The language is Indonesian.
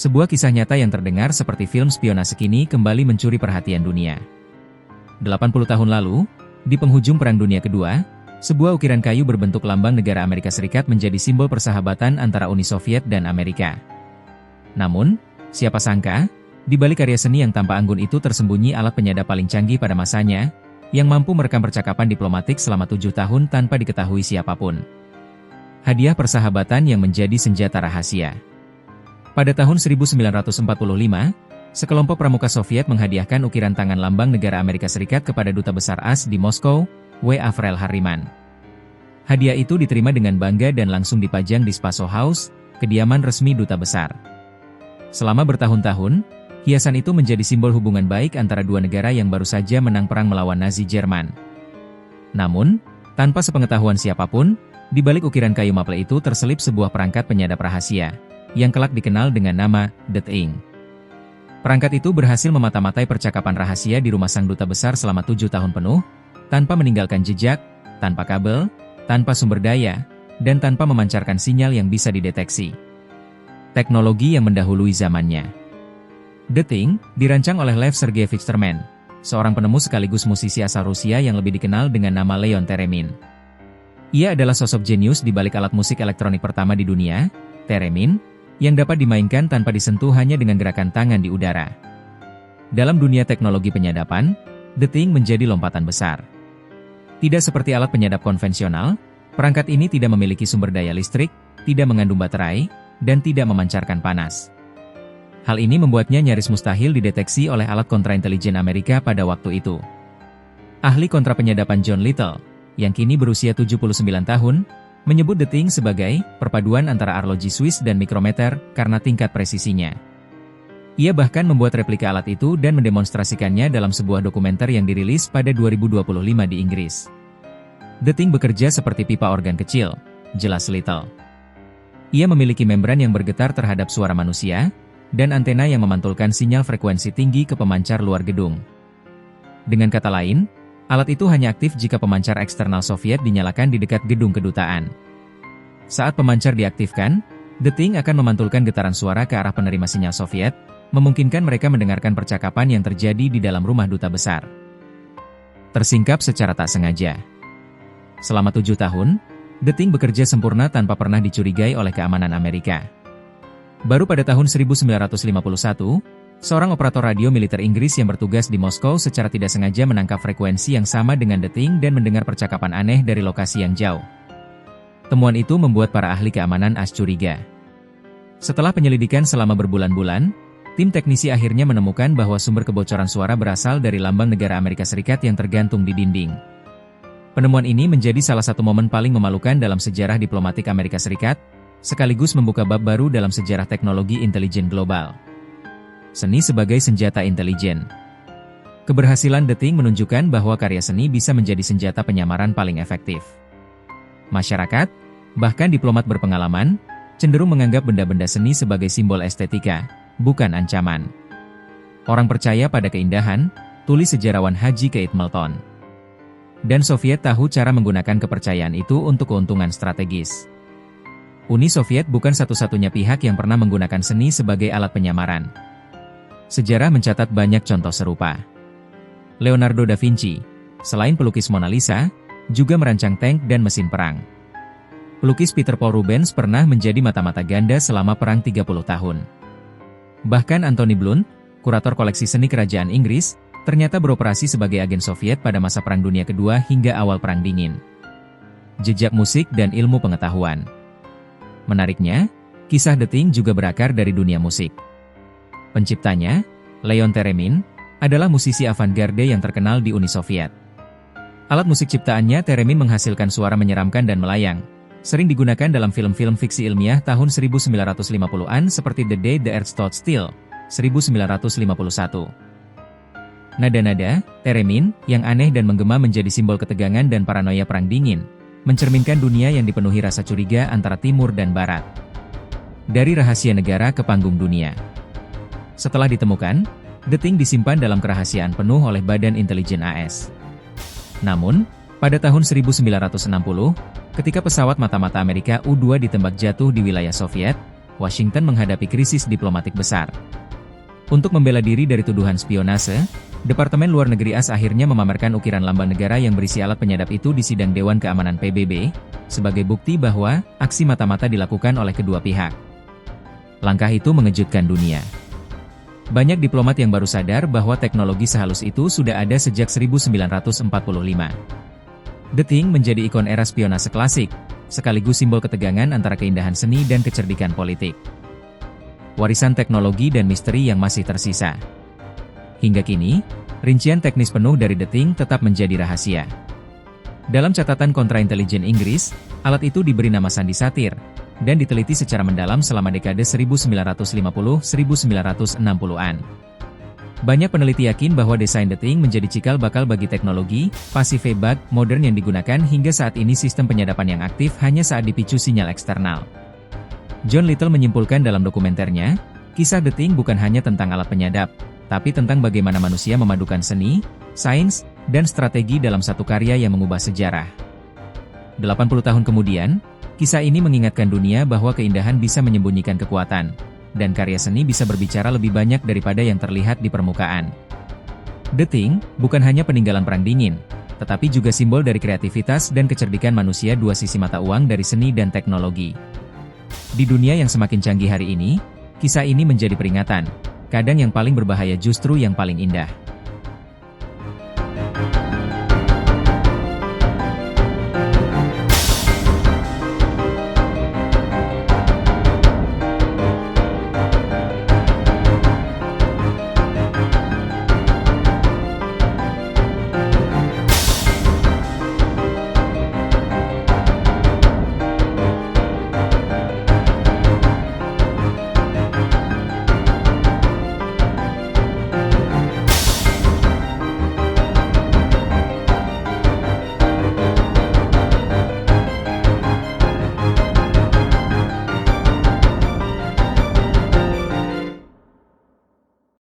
Sebuah kisah nyata yang terdengar seperti film spionase kini kembali mencuri perhatian dunia. 80 tahun lalu, di penghujung Perang Dunia Kedua, sebuah ukiran kayu berbentuk lambang negara Amerika Serikat menjadi simbol persahabatan antara Uni Soviet dan Amerika. Namun, siapa sangka, di balik karya seni yang tanpa anggun itu tersembunyi alat penyadap paling canggih pada masanya, yang mampu merekam percakapan diplomatik selama 7 tahun tanpa diketahui siapapun. Hadiah persahabatan yang menjadi senjata rahasia. Pada tahun 1945, sekelompok pramuka Soviet menghadiahkan ukiran tangan lambang negara Amerika Serikat kepada Duta Besar AS di Moskow, W. Avrel Harriman. Hadiah itu diterima dengan bangga dan langsung dipajang di Spaso House, kediaman resmi Duta Besar. Selama bertahun-tahun, hiasan itu menjadi simbol hubungan baik antara dua negara yang baru saja menang perang melawan Nazi Jerman. Namun, tanpa sepengetahuan siapapun, di balik ukiran kayu maple itu terselip sebuah perangkat penyadap rahasia, yang kelak dikenal dengan nama The Thing. Perangkat itu berhasil memata-matai percakapan rahasia di rumah sang duta besar selama 7 tahun penuh, tanpa meninggalkan jejak, tanpa kabel, tanpa sumber daya, dan tanpa memancarkan sinyal yang bisa dideteksi. Teknologi yang mendahului zamannya. The Thing dirancang oleh Lev Sergeyevich Termen, seorang penemu sekaligus musisi asal Rusia yang lebih dikenal dengan nama Leon Theremin. Ia adalah sosok jenius di balik alat musik elektronik pertama di dunia, Theremin, yang dapat dimainkan tanpa disentuh hanya dengan gerakan tangan di udara. Dalam dunia teknologi penyadapan, The Thing menjadi lompatan besar. Tidak seperti alat penyadap konvensional, perangkat ini tidak memiliki sumber daya listrik, tidak mengandung baterai, dan tidak memancarkan panas. Hal ini membuatnya nyaris mustahil dideteksi oleh alat kontraintelijen Amerika pada waktu itu. Ahli kontrapenyadapan John Little, yang kini berusia 79 tahun, menyebut The Thing sebagai perpaduan antara arloji Swiss dan mikrometer karena tingkat presisinya. Ia bahkan membuat replika alat itu dan mendemonstrasikannya dalam sebuah dokumenter yang dirilis pada 2025 di Inggris. The Thing bekerja seperti pipa organ kecil, jelas Little. Ia memiliki membran yang bergetar terhadap suara manusia, dan antena yang memantulkan sinyal frekuensi tinggi ke pemancar luar gedung. Dengan kata lain, alat itu hanya aktif jika pemancar eksternal Soviet dinyalakan di dekat gedung kedutaan. Saat pemancar diaktifkan, The Thing akan memantulkan getaran suara ke arah penerima sinyal Soviet, memungkinkan mereka mendengarkan percakapan yang terjadi di dalam rumah duta besar. Tersingkap secara tak sengaja. Selama 7 tahun, The Thing bekerja sempurna tanpa pernah dicurigai oleh keamanan Amerika. Baru pada tahun 1951, seorang operator radio militer Inggris yang bertugas di Moskow secara tidak sengaja menangkap frekuensi yang sama dengan The Thing dan mendengar percakapan aneh dari lokasi yang jauh. Temuan itu membuat para ahli keamanan AS curiga. Setelah penyelidikan selama berbulan-bulan, tim teknisi akhirnya menemukan bahwa sumber kebocoran suara berasal dari lambang negara Amerika Serikat yang tergantung di dinding. Penemuan ini menjadi salah satu momen paling memalukan dalam sejarah diplomatik Amerika Serikat, sekaligus membuka bab baru dalam sejarah teknologi intelijen global. Seni sebagai senjata intelijen. Keberhasilan The Thing menunjukkan bahwa karya seni bisa menjadi senjata penyamaran paling efektif. Masyarakat, bahkan diplomat berpengalaman, cenderung menganggap benda-benda seni sebagai simbol estetika, bukan ancaman. Orang percaya pada keindahan, tulis sejarawan Haji Keith Melton. Dan Soviet tahu cara menggunakan kepercayaan itu untuk keuntungan strategis. Uni Soviet bukan satu-satunya pihak yang pernah menggunakan seni sebagai alat penyamaran. Sejarah mencatat banyak contoh serupa. Leonardo da Vinci, selain pelukis Mona Lisa, juga merancang tank dan mesin perang. Pelukis Peter Paul Rubens pernah menjadi mata-mata ganda selama perang 30 tahun. Bahkan Anthony Blunt, kurator koleksi seni kerajaan Inggris, ternyata beroperasi sebagai agen Soviet pada masa Perang Dunia Kedua hingga awal Perang Dingin. Jejak musik dan ilmu pengetahuan. Menariknya, kisah The Thing juga berakar dari dunia musik. Penciptanya, Leon Theremin, adalah musisi avant-garde yang terkenal di Uni Soviet. Alat musik ciptaannya Theremin menghasilkan suara menyeramkan dan melayang, sering digunakan dalam film-film fiksi ilmiah tahun 1950-an seperti The Day the Earth Stood Still, 1951. Nada-nada, Theremin, yang aneh dan menggema menjadi simbol ketegangan dan paranoia Perang Dingin, mencerminkan dunia yang dipenuhi rasa curiga antara Timur dan Barat. Dari rahasia negara ke panggung dunia. Setelah ditemukan, The Thing disimpan dalam kerahasiaan penuh oleh Badan Intelijen AS. Namun, pada tahun 1960, ketika pesawat mata-mata Amerika U-2 ditembak jatuh di wilayah Soviet, Washington menghadapi krisis diplomatik besar. Untuk membela diri dari tuduhan spionase, Departemen Luar Negeri AS akhirnya memamerkan ukiran lambang negara yang berisi alat penyadap itu di sidang Dewan Keamanan PBB, sebagai bukti bahwa aksi mata-mata dilakukan oleh kedua pihak. Langkah itu mengejutkan dunia. Banyak diplomat yang baru sadar bahwa teknologi sehalus itu sudah ada sejak 1945. The Thing menjadi ikon era spionase klasik, sekaligus simbol ketegangan antara keindahan seni dan kecerdikan politik. Warisan teknologi dan misteri yang masih tersisa. Hingga kini, rincian teknis penuh dari The Thing tetap menjadi rahasia. Dalam catatan kontraintelijen Inggris, alat itu diberi nama sandi satir, dan diteliti secara mendalam selama dekade 1950-1960-an. Banyak peneliti yakin bahwa desain The Thing menjadi cikal bakal bagi teknologi passive bug modern yang digunakan hingga saat ini. Sistem penyadapan yang aktif hanya saat dipicu sinyal eksternal. John Little menyimpulkan dalam dokumenternya, kisah The Thing bukan hanya tentang alat penyadap, tapi tentang bagaimana manusia memadukan seni, sains, dan strategi dalam satu karya yang mengubah sejarah. 80 tahun kemudian, kisah ini mengingatkan dunia bahwa keindahan bisa menyembunyikan kekuatan, dan karya seni bisa berbicara lebih banyak daripada yang terlihat di permukaan. The Thing bukan hanya peninggalan perang dingin, tetapi juga simbol dari kreativitas dan kecerdikan manusia, dua sisi mata uang dari seni dan teknologi. Di dunia yang semakin canggih hari ini, kisah ini menjadi peringatan. Kadang yang paling berbahaya justru yang paling indah.